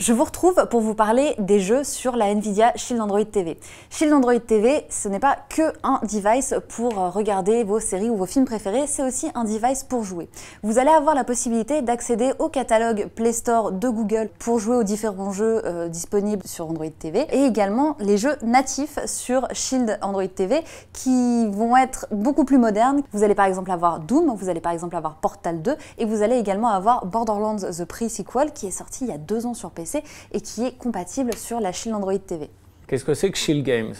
Je vous retrouve pour vous parler des jeux sur la Nvidia Shield Android TV. Shield Android TV, ce n'est pas que un device pour regarder vos séries ou vos films préférés, c'est aussi un device pour jouer. Vous allez avoir la possibilité d'accéder au catalogue Play Store de Google pour jouer aux différents jeux disponibles sur Android TV et également les jeux natifs sur Shield Android TV qui vont être beaucoup plus modernes. Vous allez par exemple avoir Doom, vous allez par exemple avoir Portal 2 et vous allez également avoir Borderlands The Pre-Sequel qui est sorti il y a 2 ans sur PC et qui est compatible sur la Shield Android TV. Qu'est-ce que c'est que Shield Games?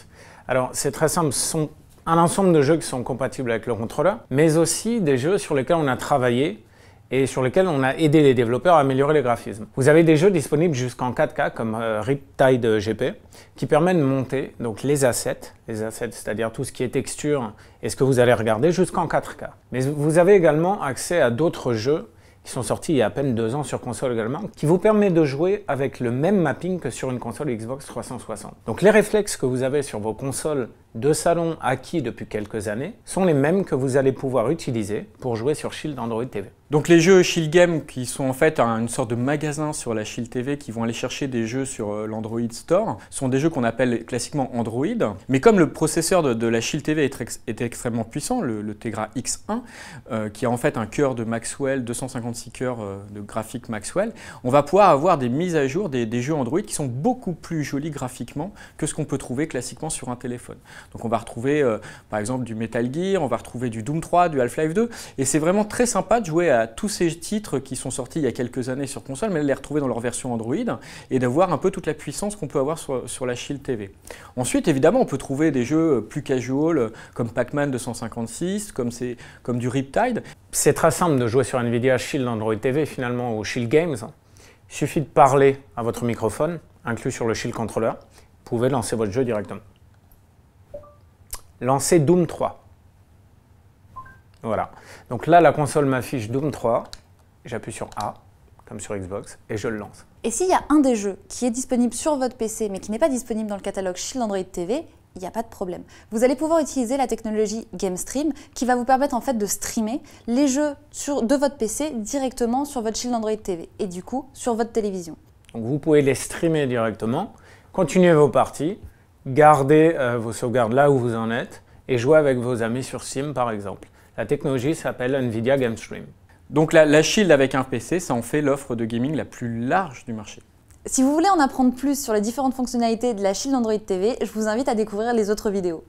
Alors c'est très simple, ce sont un ensemble de jeux qui sont compatibles avec le contrôleur, mais aussi des jeux sur lesquels on a travaillé et sur lesquels on a aidé les développeurs à améliorer les graphismes. Vous avez des jeux disponibles jusqu'en 4K comme Riptide GP qui permet de monter donc les assets c'est-à-dire tout ce qui est texture et ce que vous allez regarder jusqu'en 4K. Mais vous avez également accès à d'autres jeux qui sont sortis il y a à peine 2 ans sur console également, qui vous permet de jouer avec le même mapping que sur une console Xbox 360. Donc les réflexes que vous avez sur vos consoles de salon acquis depuis quelques années sont les mêmes que vous allez pouvoir utiliser pour jouer sur Shield Android TV. Donc les jeux Shield Game qui sont en fait une sorte de magasin sur la Shield TV qui vont aller chercher des jeux sur l'Android Store sont des jeux qu'on appelle classiquement Android. Mais comme le processeur de la Shield TV est extrêmement puissant, le Tegra X1, qui a en fait un cœur de Maxwell, 256 cœurs de graphique Maxwell, on va pouvoir avoir des mises à jour des jeux Android qui sont beaucoup plus jolis graphiquement que ce qu'on peut trouver classiquement sur un téléphone. Donc on va retrouver par exemple du Metal Gear, on va retrouver du Doom 3, du Half-Life 2, et c'est vraiment très sympa de jouer à tous ces titres qui sont sortis il y a quelques années sur console, mais de les retrouver dans leur version Android et d'avoir un peu toute la puissance qu'on peut avoir sur la Shield TV. Ensuite, évidemment, on peut trouver des jeux plus casual comme Pac-Man 256, comme du Riptide. C'est très simple de jouer sur Nvidia Shield Android TV finalement ou Shield Games. Il suffit de parler à votre microphone, inclus sur le Shield Controller. Vous pouvez lancer votre jeu directement. Lancez Doom 3. Voilà. Donc là, la console m'affiche Doom 3. J'appuie sur A, comme sur Xbox, et je le lance. Et s'il y a un des jeux qui est disponible sur votre PC, mais qui n'est pas disponible dans le catalogue Shield Android TV, il n'y a pas de problème. Vous allez pouvoir utiliser la technologie GameStream qui va vous permettre en fait de streamer les jeux de votre PC directement sur votre Shield Android TV et du coup sur votre télévision. Donc vous pouvez les streamer directement, continuer vos parties, garder vos sauvegardes là où vous en êtes et jouer avec vos amis sur Steam par exemple. La technologie s'appelle Nvidia GameStream. Donc la Shield avec un PC, ça en fait l'offre de gaming la plus large du marché. Si vous voulez en apprendre plus sur les différentes fonctionnalités de la Shield Android TV, je vous invite à découvrir les autres vidéos.